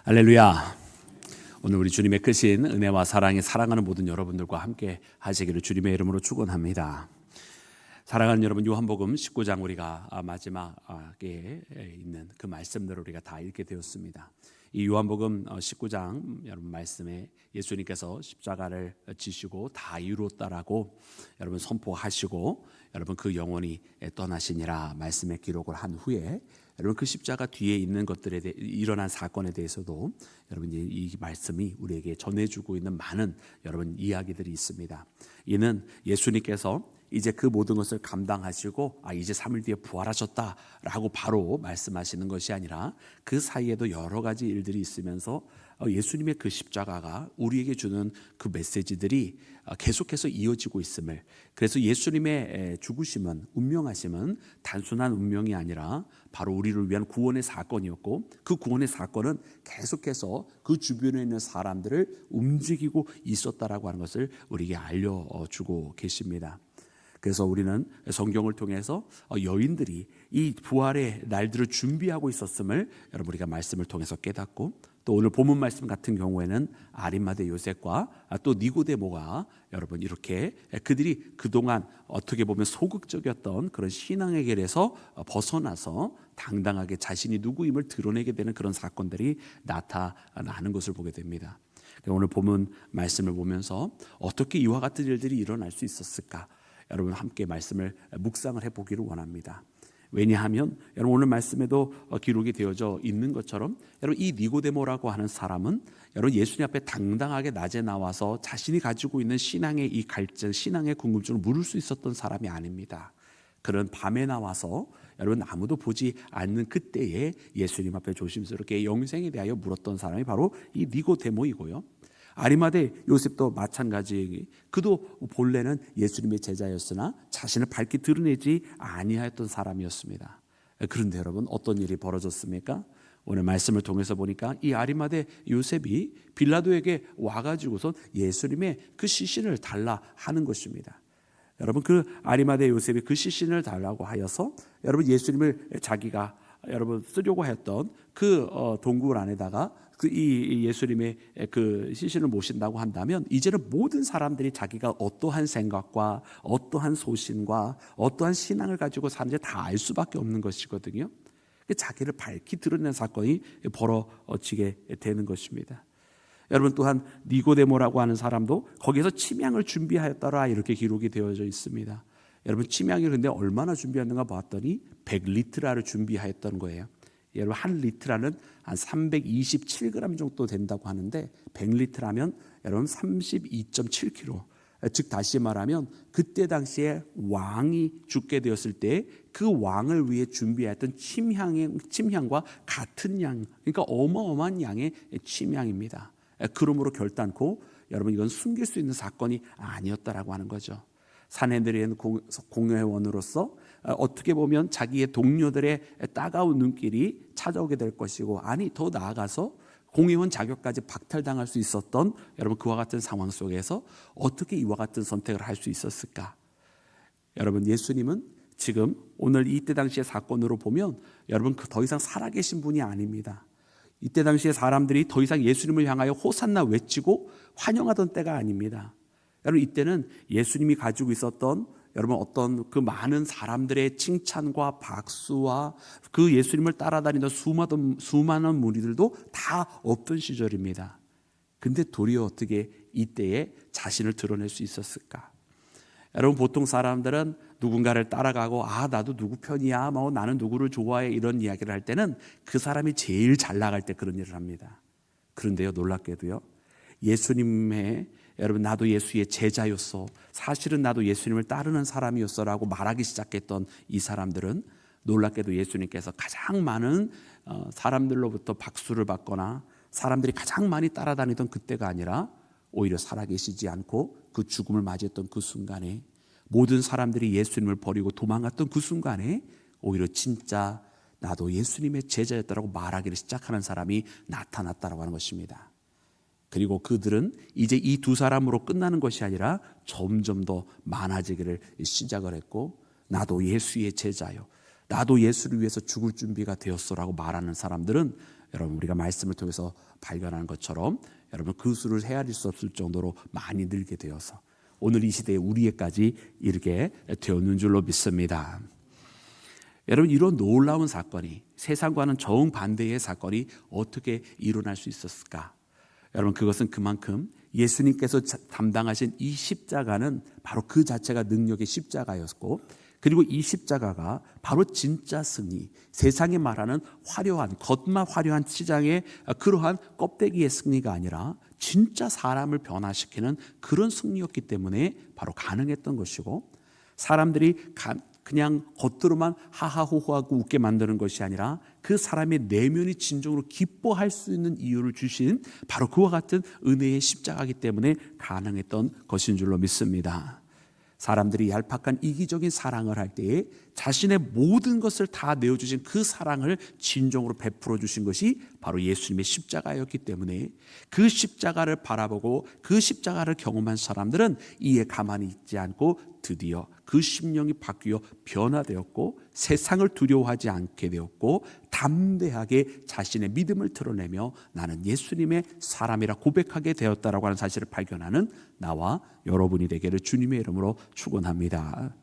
할렐루야. 오늘 우리 주님의 크신 은혜와 사랑에 사랑하는 모든 여러분들과 함께 하시기를 주님의 이름으로 축원합니다. 사랑하는 여러분, 요한복음 19장 우리가 마지막에 있는 그 말씀들을 우리가 다 읽게 되었습니다. 이 요한복음 19장 여러분 말씀에 예수님께서 십자가를 지시고 다 이루었다라고 여러분 선포하시고 여러분 그 영혼이 떠나시니라 말씀에 기록을 한 후에 여러분 그 십자가 뒤에 있는 것들에 대해 일어난 사건에 대해서도 여러분 이 말씀이 우리에게 전해주고 있는 많은 여러분 이야기들이 있습니다. 이는 예수님께서 이제 그 모든 것을 감당하시고 이제 3일 뒤에 부활하셨다라고 바로 말씀하시는 것이 아니라 그 사이에도 여러 가지 일들이 있으면서 예수님의 그 십자가가 우리에게 주는 그 메시지들이 계속해서 이어지고 있음을, 그래서 예수님의 죽으심은, 운명하심은 단순한 운명이 아니라 바로 우리를 위한 구원의 사건이었고, 그 구원의 사건은 계속해서 그 주변에 있는 사람들을 움직이고 있었다라고 하는 것을 우리에게 알려주고 계십니다. 그래서 우리는 성경을 통해서 여인들이 이 부활의 날들을 준비하고 있었음을 여러분 우리가 말씀을 통해서 깨닫고, 또 오늘 본문 말씀 같은 경우에는 아리마대 요셉과 또 니고데모가 여러분 이렇게 그들이 그동안 어떻게 보면 소극적이었던 그런 신앙의 길에서 벗어나서 당당하게 자신이 누구임을 드러내게 되는 그런 사건들이 나타나는 것을 보게 됩니다. 오늘 본문 말씀을 보면서 어떻게 이와 같은 일들이 일어날 수 있었을까? 여러분 함께 말씀을 묵상을 해보기를 원합니다. 왜냐하면 여러분 오늘 말씀에도 기록이 되어져 있는 것처럼 여러분 이 니고데모라고 하는 사람은 여러분 예수님 앞에 당당하게 낮에 나와서 자신이 가지고 있는 신앙의 이 갈증, 신앙의 궁금증을 물을 수 있었던 사람이 아닙니다. 그런 밤에 나와서 여러분 아무도 보지 않는 그때에 예수님 앞에 조심스럽게 영생에 대하여 물었던 사람이 바로 이 니고데모이고요. 아리마대 요셉도 마찬가지, 그도 본래는 예수님의 제자였으나 자신을 밝히 드러내지 아니하였던 사람이었습니다. 그런데 여러분 어떤 일이 벌어졌습니까? 오늘 말씀을 통해서 보니까 이 아리마대 요셉이 빌라도에게 와가지고서 예수님의 그 시신을 달라 하는 것입니다. 여러분 그 아리마대 요셉이 그 시신을 달라고 하여서 여러분 예수님을 자기가 여러분 쓰려고 했던 그 동굴 안에다가 이 예수님의 그 시신을 모신다고 한다면 이제는 모든 사람들이 자기가 어떠한 생각과 어떠한 소신과 어떠한 신앙을 가지고 사는지 다 알 수밖에 없는 것이거든요. 자기를 밝히 드러내는 사건이 벌어지게 되는 것입니다. 여러분 또한 니고데모라고 하는 사람도 거기에서 침향을 준비하였더라 이렇게 기록이 되어져 있습니다. 여러분 침향이 근데 얼마나 준비했는가 봤더니 100리트라를 준비하였던 거예요. 여러분 한 리트라는 한 327g 정도 된다고 하는데 100리트라면 여러분 32.7kg, 즉 다시 말하면 그때 당시에 왕이 죽게 되었을 때 그 왕을 위해 준비했던 침향과 같은 양, 그러니까 어마어마한 양의 침향입니다. 그러므로 결단코 여러분 이건 숨길 수 있는 사건이 아니었다라고 하는 거죠. 산헤드린 공회원으로서 어떻게 보면 자기의 동료들의 따가운 눈길이 찾아오게 될 것이고, 아니 더 나아가서 공회원 자격까지 박탈당할 수 있었던 여러분 그와 같은 상황 속에서 어떻게 이와 같은 선택을 할 수 있었을까? 여러분 예수님은 지금 오늘 이때 당시의 사건으로 보면 여러분 더 이상 살아계신 분이 아닙니다. 이때 당시에 사람들이 더 이상 예수님을 향하여 호산나 외치고 환영하던 때가 아닙니다. 여러분 이때는 예수님이 가지고 있었던 여러분 어떤 그 많은 사람들의 칭찬과 박수와 그 예수님을 따라다니던 수많은 무리들도 다 없던 시절입니다. 근데 도리어 어떻게 이때에 자신을 드러낼 수 있었을까? 여러분 보통 사람들은 누군가를 따라가고 나도 누구 편이야, 나는 누구를 좋아해 이런 이야기를 할 때는 그 사람이 제일 잘 나갈 때 그런 일을 합니다. 그런데요 놀랍게도요 예수님의 여러분 나도 예수의 제자였어, 사실은 나도 예수님을 따르는 사람이었어라고 말하기 시작했던 이 사람들은 놀랍게도 예수님께서 가장 많은 사람들로부터 박수를 받거나 사람들이 가장 많이 따라다니던 그때가 아니라 오히려 살아계시지 않고 그 죽음을 맞이했던 그 순간에, 모든 사람들이 예수님을 버리고 도망갔던 그 순간에 오히려 진짜 나도 예수님의 제자였다라고 말하기를 시작하는 사람이 나타났다라고 하는 것입니다. 그리고 그들은 이제 이 두 사람으로 끝나는 것이 아니라 점점 더 많아지기를 시작을 했고, 나도 예수의 제자요, 나도 예수를 위해서 죽을 준비가 되었어라고 말하는 사람들은 여러분 우리가 말씀을 통해서 발견하는 것처럼 여러분 그 수를 헤아릴 수 없을 정도로 많이 늘게 되어서 오늘 이 시대에 우리에까지 이르게 되었는 줄로 믿습니다. 여러분 이런 놀라운 사건이 세상과는 정반대의 사건이 어떻게 일어날 수 있었을까? 여러분 그것은 그만큼 예수님께서 담당하신 이 십자가는 바로 그 자체가 능력의 십자가였고 그리고 이 십자가가 바로 진짜 승리, 세상에 말하는 화려한 겉만 화려한 치장의 그러한 껍데기의 승리가 아니라 진짜 사람을 변화시키는 그런 승리였기 때문에 바로 가능했던 것이고 사람들이 그냥 겉으로만 하하호호하고 웃게 만드는 것이 아니라 그 사람의 내면이 진정으로 기뻐할 수 있는 이유를 주신 바로 그와 같은 은혜의 십자가이기 때문에 가능했던 것인 줄로 믿습니다. 사람들이 얄팍한 이기적인 사랑을 할 때에 자신의 모든 것을 다 내어주신 그 사랑을 진정으로 베풀어 주신 것이 바로 예수님의 십자가였기 때문에 그 십자가를 바라보고 그 십자가를 경험한 사람들은 이에 가만히 있지 않고 드디어 그 심령이 바뀌어 변화되었고 세상을 두려워하지 않게 되었고 담대하게 자신의 믿음을 드러내며 나는 예수님의 사람이라 고백하게 되었다라고 하는 사실을 발견하는 나와 여러분이 되기를 주님의 이름으로 축원합니다.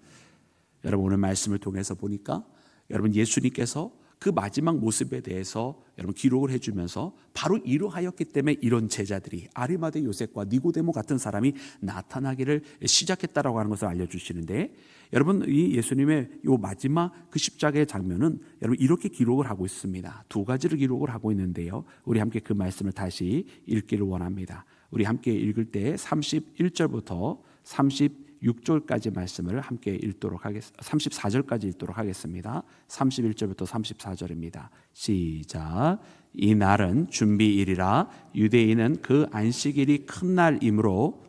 여러분 오늘 말씀을 통해서 보니까 여러분 예수님께서 그 마지막 모습에 대해서 여러분 기록을 해주면서 바로 이러하였기 때문에 이런 제자들이 아리마대 요셉과 니고데모 같은 사람이 나타나기를 시작했다라고 하는 것을 알려주시는데 여러분 이 예수님의 이 마지막 그 십자가의 장면은 여러분 이렇게 기록을 하고 있습니다. 두 가지를 기록을 하고 있는데요. 우리 함께 그 말씀을 다시 읽기를 원합니다. 우리 함께 읽을 때 31절부터 36절까지 말씀을 함께 읽도록 하겠습니다. 34절까지 읽도록 하겠습니다. 31절부터 34절입니다. 시작. 이 날은 준비일이라 유대인은 그 안식일이 큰 날이므로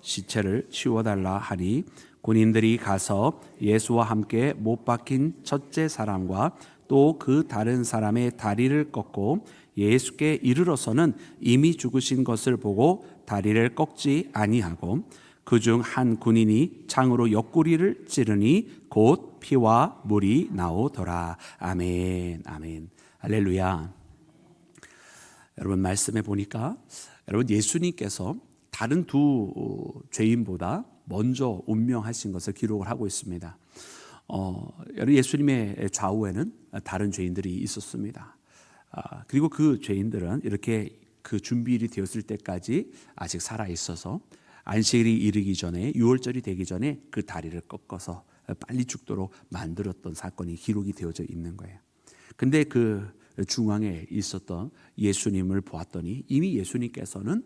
시체를 치워달라 하니 군인들이 가서 예수와 함께 못 박힌 첫째 사람과 또 그 다른 사람의 다리를 꺾고 예수께 이르러서는 이미 죽으신 것을 보고 다리를 꺾지 아니하고 그중 한 군인이 창으로 옆구리를 찌르니 곧 피와 물이 나오더라. 아멘, 아멘, 할렐루야. 여러분 말씀해 보니까 여러분 예수님께서 다른 두 죄인보다 먼저 운명하신 것을 기록을 하고 있습니다. 여러분 예수님의 좌우에는 다른 죄인들이 있었습니다. 그리고 그 죄인들은 이렇게 그 준비일이 되었을 때까지 아직 살아 있어서 안식일이 이르기 전에 유월절이 되기 전에 그 다리를 꺾어서 빨리 죽도록 만들었던 사건이 기록이 되어져 있는 거예요. 근데 그 중앙에 있었던 예수님을 보았더니 이미 예수님께서는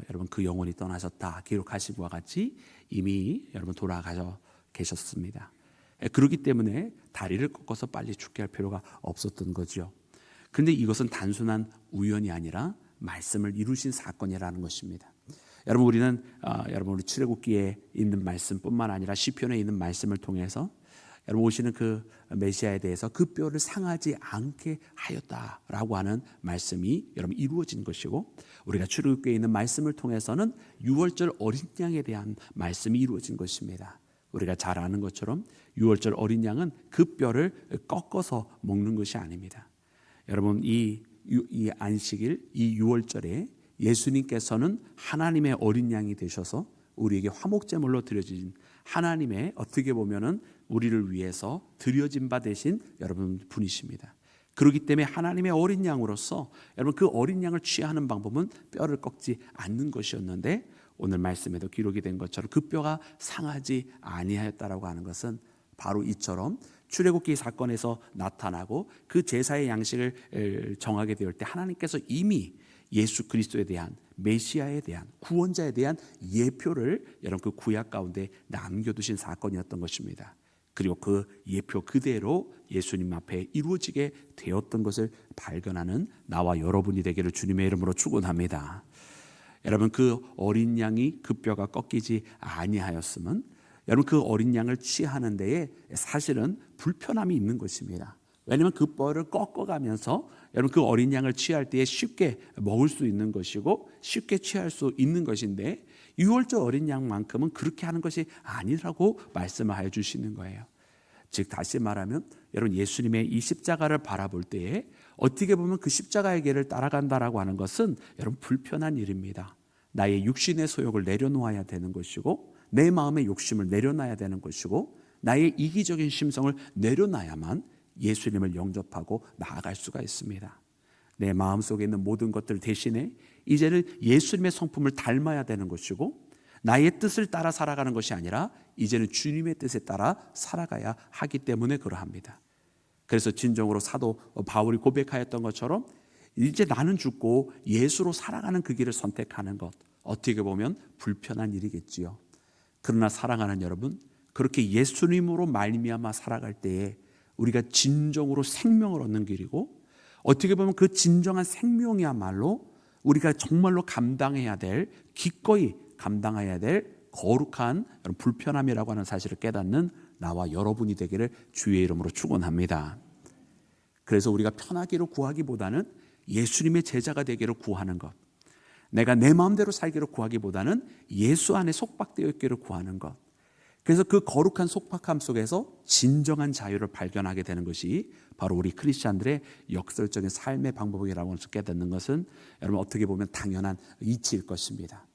여러분 그 영혼이 떠나셨다 기록하신 것과 같이 이미 여러분 돌아가셔 계셨습니다. 그렇기 때문에 다리를 꺾어서 빨리 죽게 할 필요가 없었던 거죠. 그런데 이것은 단순한 우연이 아니라 말씀을 이루신 사건이라는 것입니다. 여러분 우리는 여러분 우리 출애굽기에 있는 말씀뿐만 아니라 시편에 있는 말씀을 통해서 여러분 오시는 그 메시아에 대해서 그 뼈를 상하지 않게 하였다라고 하는 말씀이 여러분 이루어진 것이고 우리가 출애굽기에 있는 말씀을 통해서는 유월절 어린 양에 대한 말씀이 이루어진 것입니다. 우리가 잘 아는 것처럼 유월절 어린 양은 그 뼈를 꺾어서 먹는 것이 아닙니다. 여러분 이 안식일 이 유월절에 예수님께서는 하나님의 어린 양이 되셔서 우리에게 화목제물로 드려진 하나님의 어떻게 보면은 우리를 위해서 드려진 바 되신 여러분 분이십니다. 그렇기 때문에 하나님의 어린 양으로서 여러분 그 어린 양을 취하는 방법은 뼈를 꺾지 않는 것이었는데 오늘 말씀에도 기록이 된 것처럼 그 뼈가 상하지 아니하였다라고 하는 것은 바로 이처럼 출애굽기 사건에서 나타나고 그 제사의 양식을 정하게 되었을 때 하나님께서 이미 예수 그리스도에 대한 메시아에 대한 구원자에 대한 예표를 여러분 그 구약 가운데 남겨두신 사건이었던 것입니다. 그리고 그 예표 그대로 예수님 앞에 이루어지게 되었던 것을 발견하는 나와 여러분이 되기를 주님의 이름으로 축원합니다. 여러분 그 어린 양이 그 뼈가 꺾이지 아니하였으면 여러분 그 어린 양을 취하는 데에 사실은 불편함이 있는 것입니다. 왜냐하면 그 뼈를 꺾어가면서 여러분 그 어린 양을 취할 때에 쉽게 먹을 수 있는 것이고 쉽게 취할 수 있는 것인데 유월절 어린 양만큼은 그렇게 하는 것이 아니라고 말씀을 해 주시는 거예요. 즉 다시 말하면 여러분 예수님의 이 십자가를 바라볼 때에 어떻게 보면 그 십자가의 길을 따라간다라고 하는 것은 여러분 불편한 일입니다. 나의 육신의 소욕을 내려놓아야 되는 것이고 내 마음의 욕심을 내려놔야 되는 것이고 나의 이기적인 심성을 내려놔야만 예수님을 영접하고 나아갈 수가 있습니다. 내 마음속에 있는 모든 것들 대신에 이제는 예수님의 성품을 닮아야 되는 것이고 나의 뜻을 따라 살아가는 것이 아니라 이제는 주님의 뜻에 따라 살아가야 하기 때문에 그러합니다. 그래서 진정으로 사도 바울이 고백하였던 것처럼 이제 나는 죽고 예수로 살아가는 그 길을 선택하는 것, 어떻게 보면 불편한 일이겠지요. 그러나 사랑하는 여러분, 그렇게 예수님으로 말미암아 살아갈 때에 우리가 진정으로 생명을 얻는 길이고 어떻게 보면 그 진정한 생명이야말로 우리가 정말로 감당해야 될, 기꺼이 감당해야 될 거룩한 불편함이라고 하는 사실을 깨닫는 나와 여러분이 되기를 주의 이름으로 축원합니다. 그래서 우리가 편하기를 구하기보다는 예수님의 제자가 되기를 구하는 것, 내가 내 마음대로 살기를 구하기보다는 예수 안에 속박되어 있기를 구하는 것, 그래서 그 거룩한 속박함 속에서 진정한 자유를 발견하게 되는 것이 바로 우리 크리스찬들의 역설적인 삶의 방법이라고 깨닫는 것은 여러분 어떻게 보면 당연한 이치일 것입니다.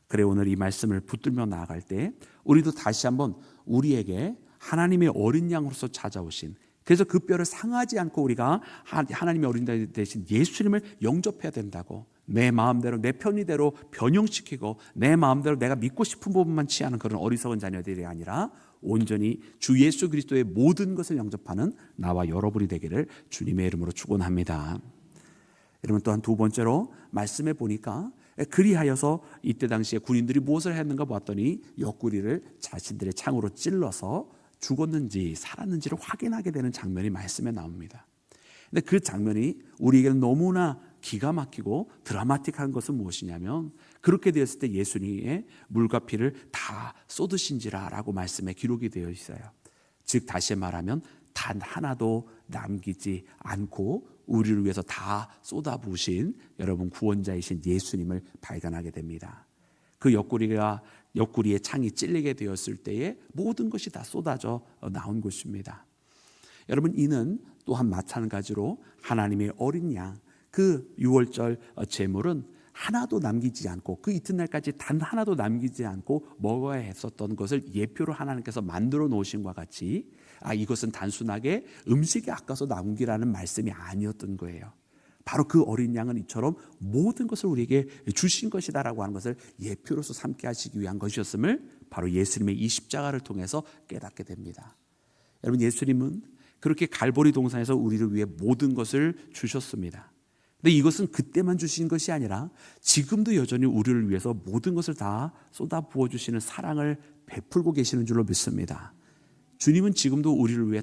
그래 오늘 이 말씀을 붙들며 나아갈 때 우리도 다시 한번 우리에게 하나님의 어린 양으로서 찾아오신, 그래서 그 뼈를 상하지 않고 우리가 하나님의 어린 양 대신 예수님을 영접해야 된다고, 내 마음대로 내 편의대로 변형시키고 내 마음대로 내가 믿고 싶은 부분만 취하는 그런 어리석은 자녀들이 아니라 온전히 주 예수 그리스도의 모든 것을 영접하는 나와 여러분이 되기를 주님의 이름으로 축원합니다. 여러분 또한 두 번째로 말씀해 보니까 그리하여서 이때 당시에 군인들이 무엇을 했는가 봤더니 옆구리를 자신들의 창으로 찔러서 죽었는지 살았는지를 확인하게 되는 장면이 말씀에 나옵니다. 근데 그 장면이 우리에게는 너무나 기가 막히고 드라마틱한 것은 무엇이냐면 그렇게 되었을 때 예수님의 물과 피를 다 쏟으신지라 라고 말씀에 기록이 되어 있어요. 즉 다시 말하면 단 하나도 남기지 않고 우리를 위해서 다 쏟아부으신 여러분 구원자이신 예수님을 발견하게 됩니다. 그 옆구리에 창이 찔리게 되었을 때에 모든 것이 다 쏟아져 나온 것입니다. 여러분 이는 또한 마찬가지로 하나님의 어린 양, 그 유월절 제물은 하나도 남기지 않고 그 이튿날까지 단 하나도 남기지 않고 먹어야 했었던 것을 예표로 하나님께서 만들어 놓으신 것과 같이 이것은 단순하게 음식이 아까워서 남기라는 말씀이 아니었던 거예요. 바로 그 어린 양은 이처럼 모든 것을 우리에게 주신 것이다라고 하는 것을 예표로서 삼게 하시기 위한 것이었음을 바로 예수님의 이 십자가를 통해서 깨닫게 됩니다. 여러분 예수님은 그렇게 갈보리 동산에서 우리를 위해 모든 것을 주셨습니다. 근데 이것은 그때만 주신 것이 아니라 지금도 여전히 우리를 위해서 모든 것을 다 쏟아 부어주시는 사랑을 베풀고 계시는 줄로 믿습니다. 주님은 지금도 우리를 위해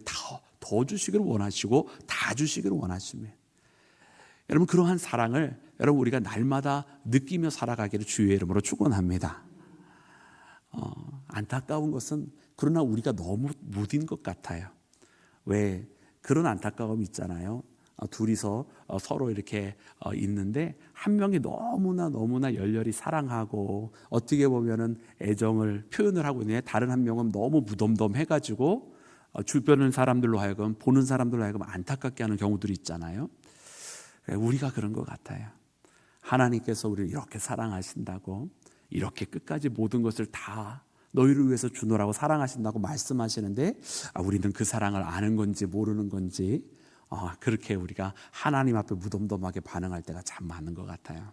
더 주시기를 원하시고 다 주시기를 원하십니다. 여러분 그러한 사랑을 여러분 우리가 날마다 느끼며 살아가기를 주의 이름으로 축원합니다. 안타까운 것은 그러나 우리가 너무 무딘 것 같아요. 왜 그런 안타까움이 있잖아요. 둘이서 서로 이렇게 있는데 한 명이 너무나 열렬히 사랑하고 어떻게 보면은 애정을 표현을 하고 있는데 다른 한 명은 너무 무덤덤해가지고 주변 사람들로 하여금 보는 사람들로 하여금 안타깝게 하는 경우들이 있잖아요. 우리가 그런 것 같아요. 하나님께서 우리를 이렇게 사랑하신다고, 이렇게 끝까지 모든 것을 다 너희를 위해서 주노라고 사랑하신다고 말씀하시는데 우리는 그 사랑을 아는 건지 모르는 건지 그렇게 우리가 하나님 앞에 무덤덤하게 반응할 때가 참 많은 것 같아요.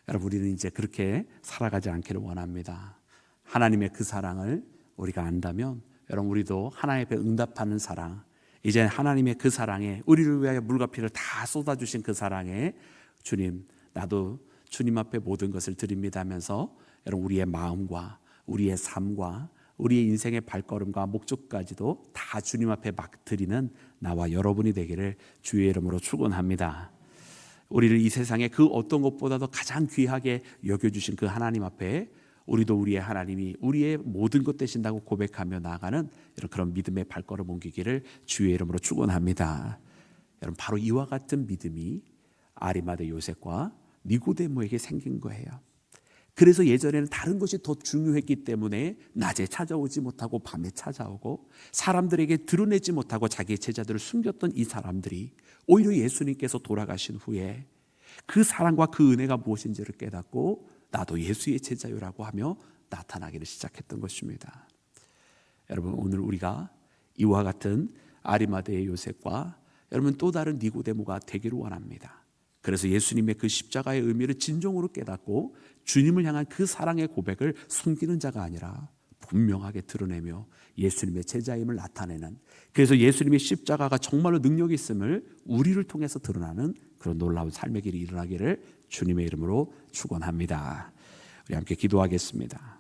여러분 우리는 이제 그렇게 살아가지 않기를 원합니다. 하나님의 그 사랑을 우리가 안다면 여러분 우리도 하나님 앞에 응답하는 사랑, 이제 하나님의 그 사랑에 우리를 위하여 물과 피를 다 쏟아주신 그 사랑에 주님 나도 주님 앞에 모든 것을 드립니다 하면서 여러분 우리의 마음과 우리의 삶과 우리의 인생의 발걸음과 목적까지도 다 주님 앞에 막 드리는 나와 여러분이 되기를 주의 이름으로 축원합니다. 우리를 이 세상에 그 어떤 것보다도 가장 귀하게 여겨주신 그 하나님 앞에 우리도 우리의 하나님이 우리의 모든 것 되신다고 고백하며 나아가는 그런 믿음의 발걸음 옮기기를 주의 이름으로 축원합니다. 여러분, 바로 이와 같은 믿음이 아리마대 요셉과 니고데모에게 생긴 거예요. 그래서 예전에는 다른 것이 더 중요했기 때문에 낮에 찾아오지 못하고 밤에 찾아오고 사람들에게 드러내지 못하고 자기의 제자들을 숨겼던 이 사람들이 오히려 예수님께서 돌아가신 후에 그 사랑과 그 은혜가 무엇인지를 깨닫고 나도 예수의 제자요라고 하며 나타나기를 시작했던 것입니다. 여러분, 오늘 우리가 이와 같은 아리마대의 요셉과 여러분 또 다른 니고데모가 되기를 원합니다. 그래서 예수님의 그 십자가의 의미를 진정으로 깨닫고 주님을 향한 그 사랑의 고백을 숨기는 자가 아니라 분명하게 드러내며 예수님의 제자임을 나타내는, 그래서 예수님의 십자가가 정말로 능력이 있음을 우리를 통해서 드러나는 그런 놀라운 삶의 길이 일어나기를 주님의 이름으로 축원합니다. 우리 함께 기도하겠습니다.